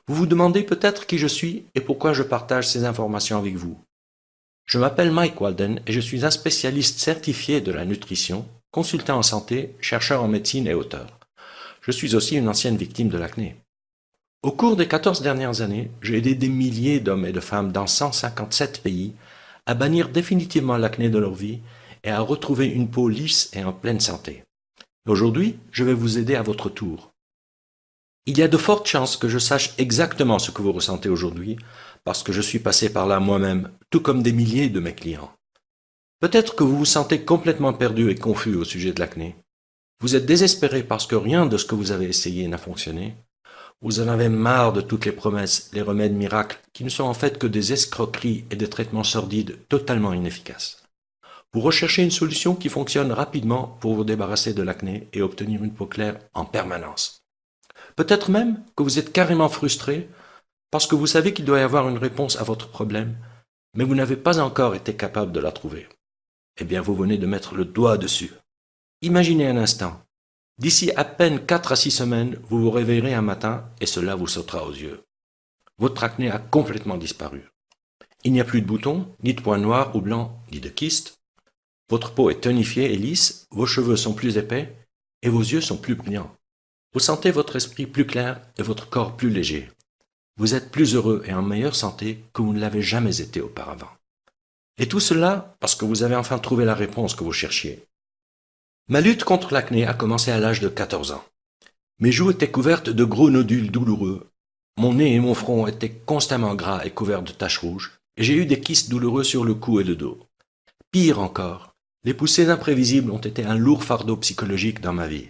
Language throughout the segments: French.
Vous vous demandez peut-être qui je suis et pourquoi je partage ces informations avec vous. Je m'appelle Mike Walden et je suis un spécialiste certifié de la nutrition, consultant en santé, chercheur en médecine et auteur. Je suis aussi une ancienne victime de l'acné. Au cours des 14 dernières années, j'ai aidé des milliers d'hommes et de femmes dans 157 pays à bannir définitivement l'acné de leur vie et à retrouver une peau lisse et en pleine santé. Aujourd'hui, je vais vous aider à votre tour. Il y a de fortes chances que je sache exactement ce que vous ressentez aujourd'hui, parce que je suis passé par là moi-même, tout comme des milliers de mes clients. Peut-être que vous vous sentez complètement perdu et confus au sujet de l'acné. Vous êtes désespéré parce que rien de ce que vous avez essayé n'a fonctionné. Vous en avez marre de toutes les promesses, les remèdes miracles, qui ne sont en fait que des escroqueries et des traitements sordides totalement inefficaces. Vous recherchez une solution qui fonctionne rapidement pour vous débarrasser de l'acné et obtenir une peau claire en permanence. Peut-être même que vous êtes carrément frustré parce que vous savez qu'il doit y avoir une réponse à votre problème, mais vous n'avez pas encore été capable de la trouver. Eh bien, vous venez de mettre le doigt dessus. Imaginez un instant. D'ici à peine 4 à 6 semaines, vous vous réveillerez un matin et cela vous sautera aux yeux. Votre acné a complètement disparu. Il n'y a plus de boutons, ni de points noirs ou blancs, ni de kystes. Votre peau est tonifiée et lisse, vos cheveux sont plus épais et vos yeux sont plus brillants. Vous sentez votre esprit plus clair et votre corps plus léger. Vous êtes plus heureux et en meilleure santé que vous ne l'avez jamais été auparavant. Et tout cela parce que vous avez enfin trouvé la réponse que vous cherchiez. Ma lutte contre l'acné a commencé à l'âge de 14 ans. Mes joues étaient couvertes de gros nodules douloureux. Mon nez et mon front étaient constamment gras et couverts de taches rouges, et j'ai eu des kystes douloureux sur le cou et le dos. Pire encore, les poussées imprévisibles ont été un lourd fardeau psychologique dans ma vie.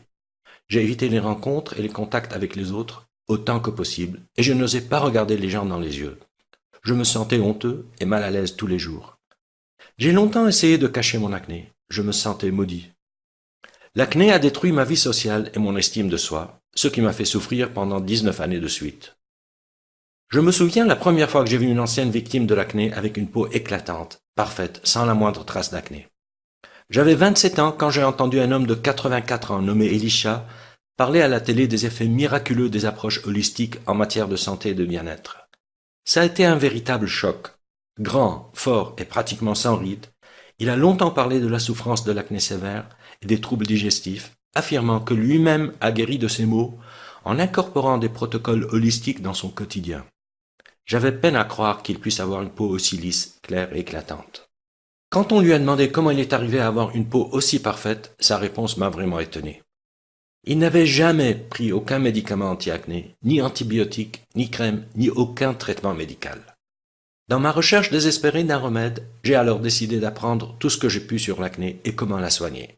J'ai évité les rencontres et les contacts avec les autres autant que possible, et je n'osais pas regarder les gens dans les yeux. Je me sentais honteux et mal à l'aise tous les jours. J'ai longtemps essayé de cacher mon acné. Je me sentais maudit. L'acné a détruit ma vie sociale et mon estime de soi, ce qui m'a fait souffrir pendant 19 années de suite. Je me souviens la première fois que j'ai vu une ancienne victime de l'acné avec une peau éclatante, parfaite, sans la moindre trace d'acné. J'avais 27 ans quand j'ai entendu un homme de 84 ans nommé Elisha parler à la télé des effets miraculeux des approches holistiques en matière de santé et de bien-être. Ça a été un véritable choc. Grand, fort et pratiquement sans ride, il a longtemps parlé de la souffrance de l'acné sévère et des troubles digestifs, affirmant que lui-même a guéri de ces maux en incorporant des protocoles holistiques dans son quotidien. J'avais peine à croire qu'il puisse avoir une peau aussi lisse, claire et éclatante. Quand on lui a demandé comment il est arrivé à avoir une peau aussi parfaite, sa réponse m'a vraiment étonné. Il n'avait jamais pris aucun médicament anti-acné, ni antibiotiques, ni crème, ni aucun traitement médical. Dans ma recherche désespérée d'un remède, j'ai alors décidé d'apprendre tout ce que j'ai pu sur l'acné et comment la soigner.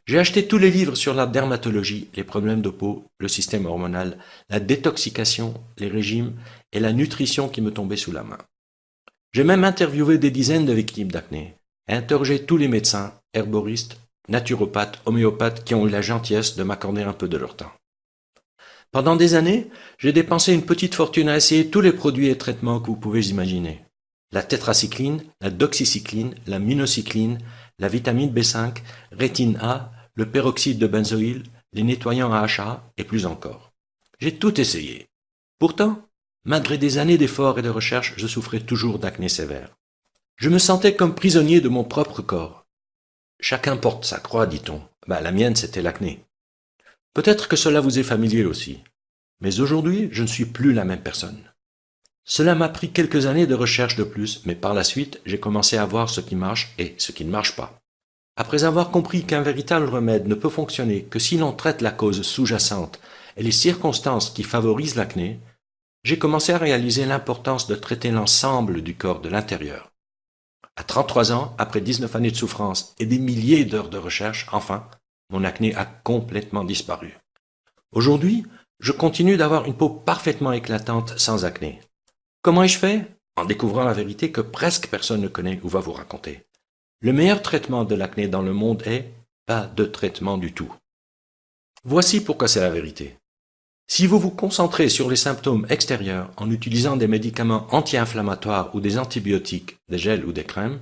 J'ai acheté tous les livres sur la dermatologie, les problèmes de peau, le système hormonal, la détoxication, les régimes et la nutrition qui me tombaient sous la main. J'ai même interviewé des dizaines de victimes d'acné et interrogé tous les médecins, herboristes, naturopathes, homéopathes qui ont eu la gentillesse de m'accorder un peu de leur temps. Pendant des années, j'ai dépensé une petite fortune à essayer tous les produits et traitements que vous pouvez imaginer. La tétracycline, la doxycycline, la minocycline, la vitamine B5, rétine A, le peroxyde de benzoïle, les nettoyants AHA et plus encore. J'ai tout essayé. Pourtant, malgré des années d'efforts et de recherche, je souffrais toujours d'acné sévère. Je me sentais comme prisonnier de mon propre corps. Chacun porte sa croix, dit-on. La mienne, c'était l'acné. Peut-être que cela vous est familier aussi. Mais aujourd'hui, je ne suis plus la même personne. Cela m'a pris quelques années de recherche de plus, mais par la suite, j'ai commencé à voir ce qui marche et ce qui ne marche pas. Après avoir compris qu'un véritable remède ne peut fonctionner que si l'on traite la cause sous-jacente et les circonstances qui favorisent l'acné, j'ai commencé à réaliser l'importance de traiter l'ensemble du corps de l'intérieur. À 33 ans, après 19 années de souffrance et des milliers d'heures de recherche, enfin, mon acné a complètement disparu. Aujourd'hui, je continue d'avoir une peau parfaitement éclatante sans acné. Comment ai-je fait? En découvrant la vérité que presque personne ne connaît ou va vous raconter. Le meilleur traitement de l'acné dans le monde est pas de traitement du tout. Voici pourquoi c'est la vérité. Si vous vous concentrez sur les symptômes extérieurs en utilisant des médicaments anti-inflammatoires ou des antibiotiques, des gels ou des crèmes,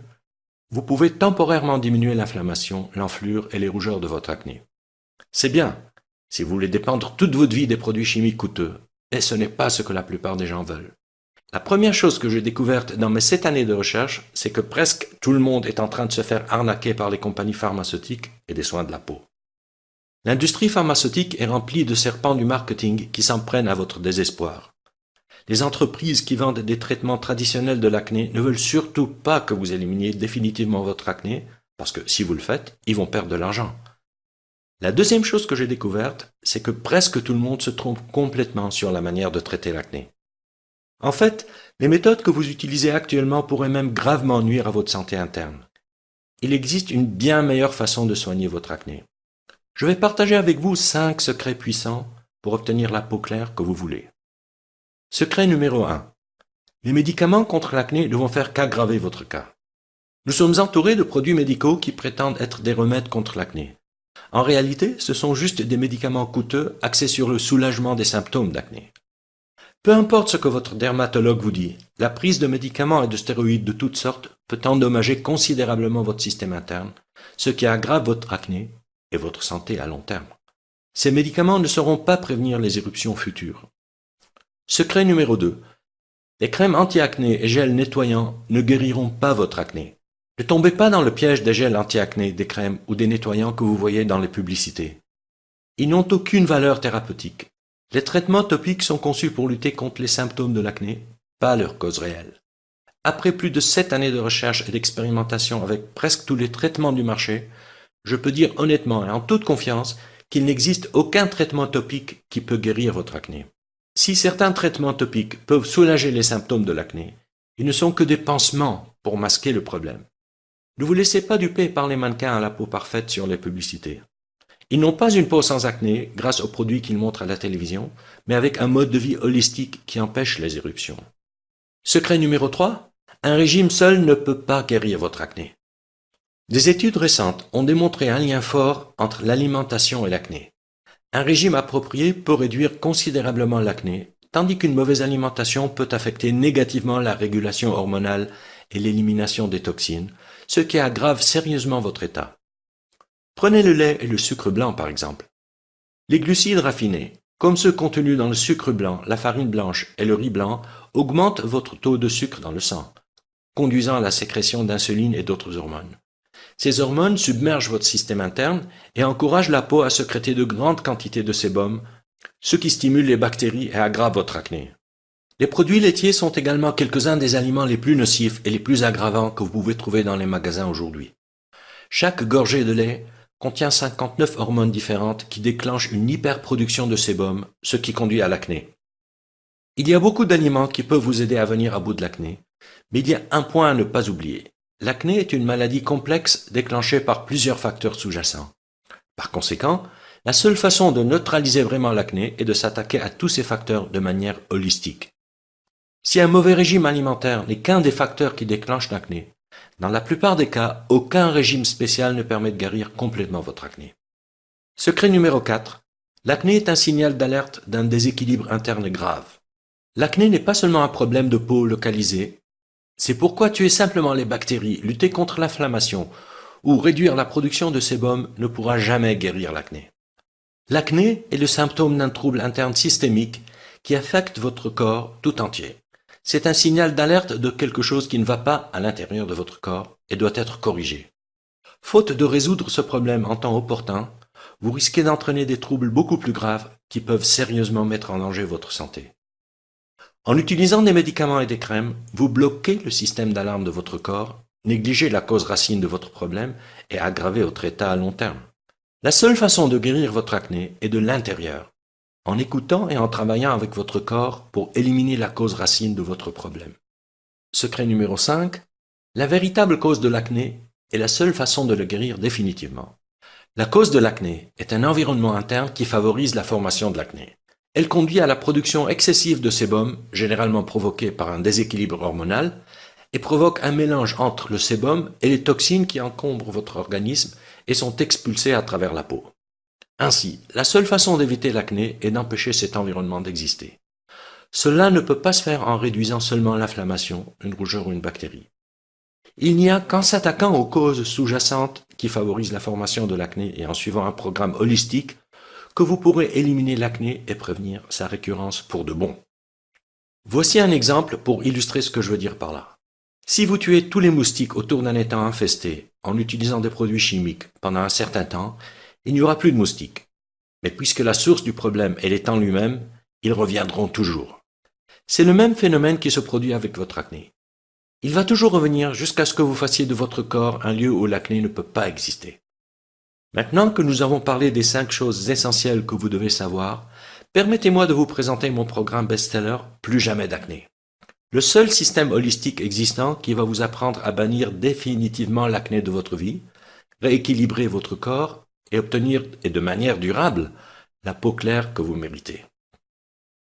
vous pouvez temporairement diminuer l'inflammation, l'enflure et les rougeurs de votre acné. C'est bien, si vous voulez dépendre toute votre vie des produits chimiques coûteux, et ce n'est pas ce que la plupart des gens veulent. La première chose que j'ai découverte dans mes 7 années de recherche, c'est que presque tout le monde est en train de se faire arnaquer par les compagnies pharmaceutiques et des soins de la peau. L'industrie pharmaceutique est remplie de serpents du marketing qui s'en prennent à votre désespoir. Les entreprises qui vendent des traitements traditionnels de l'acné ne veulent surtout pas que vous éliminiez définitivement votre acné, parce que si vous le faites, ils vont perdre de l'argent. La deuxième chose que j'ai découverte, c'est que presque tout le monde se trompe complètement sur la manière de traiter l'acné. En fait, les méthodes que vous utilisez actuellement pourraient même gravement nuire à votre santé interne. Il existe une bien meilleure façon de soigner votre acné. Je vais partager avec vous 5 secrets puissants pour obtenir la peau claire que vous voulez. Secret numéro 1. Les médicaments contre l'acné ne vont faire qu'aggraver votre cas. Nous sommes entourés de produits médicaux qui prétendent être des remèdes contre l'acné. En réalité, ce sont juste des médicaments coûteux axés sur le soulagement des symptômes d'acné. Peu importe ce que votre dermatologue vous dit, la prise de médicaments et de stéroïdes de toutes sortes peut endommager considérablement votre système interne, ce qui aggrave votre acné et votre santé à long terme. Ces médicaments ne sauront pas prévenir les éruptions futures. Secret numéro 2. Les crèmes anti-acné et gels nettoyants ne guériront pas votre acné. Ne tombez pas dans le piège des gels anti-acné, des crèmes ou des nettoyants que vous voyez dans les publicités. Ils n'ont aucune valeur thérapeutique. Les traitements topiques sont conçus pour lutter contre les symptômes de l'acné, pas leur cause réelle. Après plus de 7 années de recherche et d'expérimentation avec presque tous les traitements du marché, je peux dire honnêtement et en toute confiance qu'il n'existe aucun traitement topique qui peut guérir votre acné. Si certains traitements topiques peuvent soulager les symptômes de l'acné, ils ne sont que des pansements pour masquer le problème. Ne vous laissez pas duper par les mannequins à la peau parfaite sur les publicités. Ils n'ont pas une peau sans acné grâce aux produits qu'ils montrent à la télévision, mais avec un mode de vie holistique qui empêche les éruptions. Secret numéro 3. Un régime seul ne peut pas guérir votre acné. Des études récentes ont démontré un lien fort entre l'alimentation et l'acné. Un régime approprié peut réduire considérablement l'acné, tandis qu'une mauvaise alimentation peut affecter négativement la régulation hormonale et l'élimination des toxines, ce qui aggrave sérieusement votre état. Prenez le lait et le sucre blanc par exemple. Les glucides raffinés, comme ceux contenus dans le sucre blanc, la farine blanche et le riz blanc, augmentent votre taux de sucre dans le sang, conduisant à la sécrétion d'insuline et d'autres hormones. Ces hormones submergent votre système interne et encouragent la peau à sécréter de grandes quantités de sébum, ce qui stimule les bactéries et aggrave votre acné. Les produits laitiers sont également quelques-uns des aliments les plus nocifs et les plus aggravants que vous pouvez trouver dans les magasins aujourd'hui. Chaque gorgée de lait contient 59 hormones différentes qui déclenchent une hyperproduction de sébum, ce qui conduit à l'acné. Il y a beaucoup d'aliments qui peuvent vous aider à venir à bout de l'acné, mais il y a un point à ne pas oublier. L'acné est une maladie complexe déclenchée par plusieurs facteurs sous-jacents. Par conséquent, la seule façon de neutraliser vraiment l'acné est de s'attaquer à tous ces facteurs de manière holistique. Si un mauvais régime alimentaire n'est qu'un des facteurs qui déclenchent l'acné, dans la plupart des cas, aucun régime spécial ne permet de guérir complètement votre acné. Secret numéro 4. L'acné est un signal d'alerte d'un déséquilibre interne grave. L'acné n'est pas seulement un problème de peau localisé, c'est pourquoi tuer simplement les bactéries, lutter contre l'inflammation ou réduire la production de sébum ne pourra jamais guérir l'acné. L'acné est le symptôme d'un trouble interne systémique qui affecte votre corps tout entier. C'est un signal d'alerte de quelque chose qui ne va pas à l'intérieur de votre corps et doit être corrigé. Faute de résoudre ce problème en temps opportun, vous risquez d'entraîner des troubles beaucoup plus graves qui peuvent sérieusement mettre en danger votre santé. En utilisant des médicaments et des crèmes, vous bloquez le système d'alarme de votre corps, négligez la cause racine de votre problème et aggravez votre état à long terme. La seule façon de guérir votre acné est de l'intérieur, en écoutant et en travaillant avec votre corps pour éliminer la cause racine de votre problème. Secret numéro 5. La véritable cause de l'acné est la seule façon de le guérir définitivement. La cause de l'acné est un environnement interne qui favorise la formation de l'acné. Elle conduit à la production excessive de sébum, généralement provoquée par un déséquilibre hormonal, et provoque un mélange entre le sébum et les toxines qui encombrent votre organisme et sont expulsées à travers la peau. Ainsi, la seule façon d'éviter l'acné est d'empêcher cet environnement d'exister. Cela ne peut pas se faire en réduisant seulement l'inflammation, une rougeur ou une bactérie. Il n'y a qu'en s'attaquant aux causes sous-jacentes qui favorisent la formation de l'acné et en suivant un programme holistique que vous pourrez éliminer l'acné et prévenir sa récurrence pour de bon. Voici un exemple pour illustrer ce que je veux dire par là. Si vous tuez tous les moustiques autour d'un étang infesté en utilisant des produits chimiques pendant un certain temps, il n'y aura plus de moustiques. Mais puisque la source du problème est l'étang lui-même, ils reviendront toujours. C'est le même phénomène qui se produit avec votre acné. Il va toujours revenir jusqu'à ce que vous fassiez de votre corps un lieu où l'acné ne peut pas exister. Maintenant que nous avons parlé des 5 choses essentielles que vous devez savoir, permettez-moi de vous présenter mon programme best-seller Plus jamais d'acné. Le seul système holistique existant qui va vous apprendre à bannir définitivement l'acné de votre vie, rééquilibrer votre corps et obtenir, et de manière durable, la peau claire que vous méritez.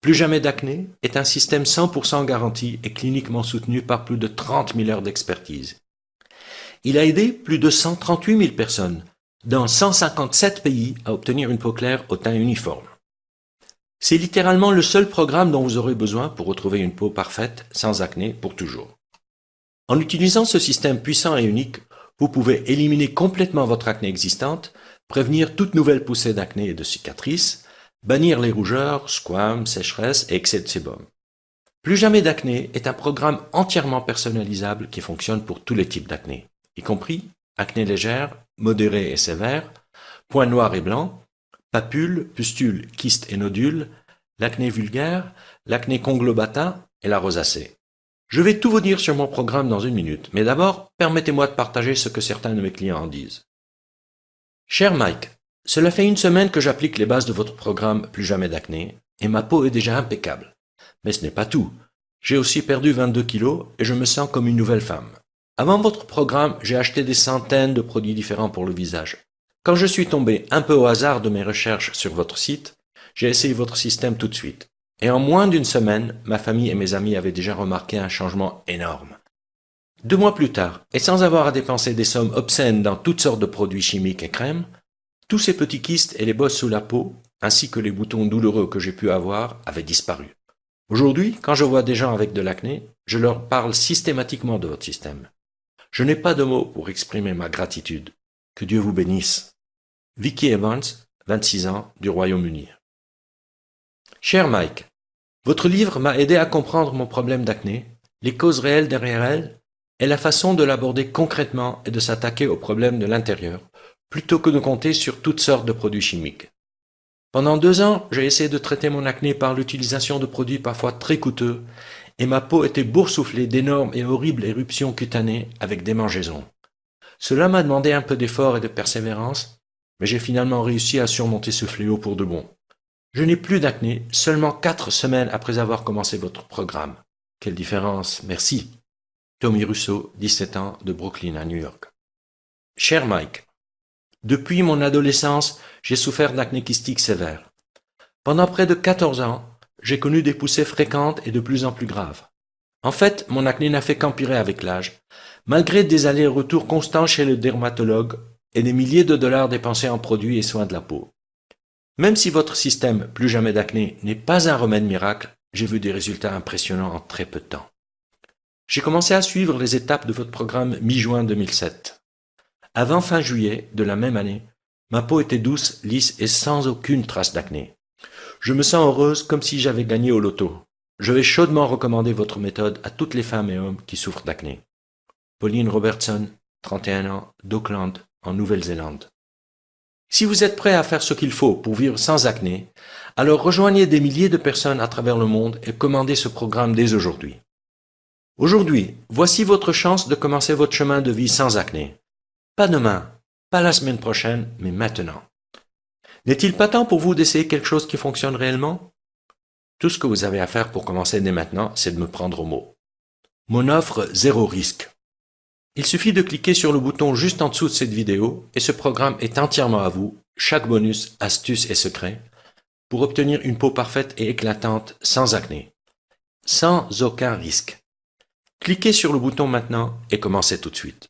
Plus jamais d'acné est un système 100% garanti et cliniquement soutenu par plus de 30 000 heures d'expertise. Il a aidé plus de 138 000 personnes dans 157 pays à obtenir une peau claire au teint uniforme. C'est littéralement le seul programme dont vous aurez besoin pour retrouver une peau parfaite, sans acné, pour toujours. En utilisant ce système puissant et unique, vous pouvez éliminer complètement votre acné existante, prévenir toute nouvelle poussée d'acné et de cicatrices, bannir les rougeurs, squames, sécheresses et excès de sébum. Plus jamais d'acné est un programme entièrement personnalisable qui fonctionne pour tous les types d'acné, y compris acné légère, modérée et sévère, points noirs et blancs, papules, pustules, kystes et nodules, l'acné vulgaire, l'acné conglobata et la rosacée. Je vais tout vous dire sur mon programme dans une minute, mais d'abord, permettez-moi de partager ce que certains de mes clients en disent. Cher Mike, cela fait une semaine que j'applique les bases de votre programme Plus jamais d'acné, et ma peau est déjà impeccable. Mais ce n'est pas tout. J'ai aussi perdu 22 kilos et je me sens comme une nouvelle femme. Avant votre programme, j'ai acheté des centaines de produits différents pour le visage. Quand je suis tombé un peu au hasard de mes recherches sur votre site, j'ai essayé votre système tout de suite. Et en moins d'une semaine, ma famille et mes amis avaient déjà remarqué un changement énorme. 2 mois plus tard, et sans avoir à dépenser des sommes obscènes dans toutes sortes de produits chimiques et crèmes, tous ces petits kystes et les bosses sous la peau, ainsi que les boutons douloureux que j'ai pu avoir, avaient disparu. Aujourd'hui, quand je vois des gens avec de l'acné, je leur parle systématiquement de votre système. Je n'ai pas de mots pour exprimer ma gratitude. Que Dieu vous bénisse. Vicky Evans, 26 ans, du Royaume-Uni. Cher Mike, votre livre m'a aidé à comprendre mon problème d'acné, les causes réelles derrière elle, et la façon de l'aborder concrètement et de s'attaquer aux problèmes de l'intérieur, plutôt que de compter sur toutes sortes de produits chimiques. Pendant 2 ans, j'ai essayé de traiter mon acné par l'utilisation de produits parfois très coûteux, et ma peau était boursouflée d'énormes et horribles éruptions cutanées avec démangeaisons. Cela m'a demandé un peu d'effort et de persévérance, mais j'ai finalement réussi à surmonter ce fléau pour de bon. Je n'ai plus d'acné seulement 4 semaines après avoir commencé votre programme. Quelle différence, merci. Tommy Russo, 17 ans, de Brooklyn à New York. Cher Mike, depuis mon adolescence, j'ai souffert d'acné kystique sévère. Pendant près de 14 ans, j'ai connu des poussées fréquentes et de plus en plus graves. En fait, mon acné n'a fait qu'empirer avec l'âge, malgré des allers-retours constants chez le dermatologue et des milliers de dollars dépensés en produits et soins de la peau. Même si votre système Plus jamais d'acné n'est pas un remède miracle, j'ai vu des résultats impressionnants en très peu de temps. J'ai commencé à suivre les étapes de votre programme mi-juin 2007. Avant fin juillet de la même année, ma peau était douce, lisse et sans aucune trace d'acné. Je me sens heureuse comme si j'avais gagné au loto. Je vais chaudement recommander votre méthode à toutes les femmes et hommes qui souffrent d'acné. Pauline Robertson, 31 ans, d'Auckland, en Nouvelle-Zélande. Si vous êtes prêt à faire ce qu'il faut pour vivre sans acné, alors rejoignez des milliers de personnes à travers le monde et commandez ce programme dès aujourd'hui. Aujourd'hui, voici votre chance de commencer votre chemin de vie sans acné. Pas demain, pas la semaine prochaine, mais maintenant. N'est-il pas temps pour vous d'essayer quelque chose qui fonctionne réellement? Tout ce que vous avez à faire pour commencer dès maintenant, c'est de me prendre au mot. Mon offre 0 risque. Il suffit de cliquer sur le bouton juste en dessous de cette vidéo et ce programme est entièrement à vous, chaque bonus, astuce et secret, pour obtenir une peau parfaite et éclatante sans acné, sans aucun risque. Cliquez sur le bouton maintenant et commencez tout de suite.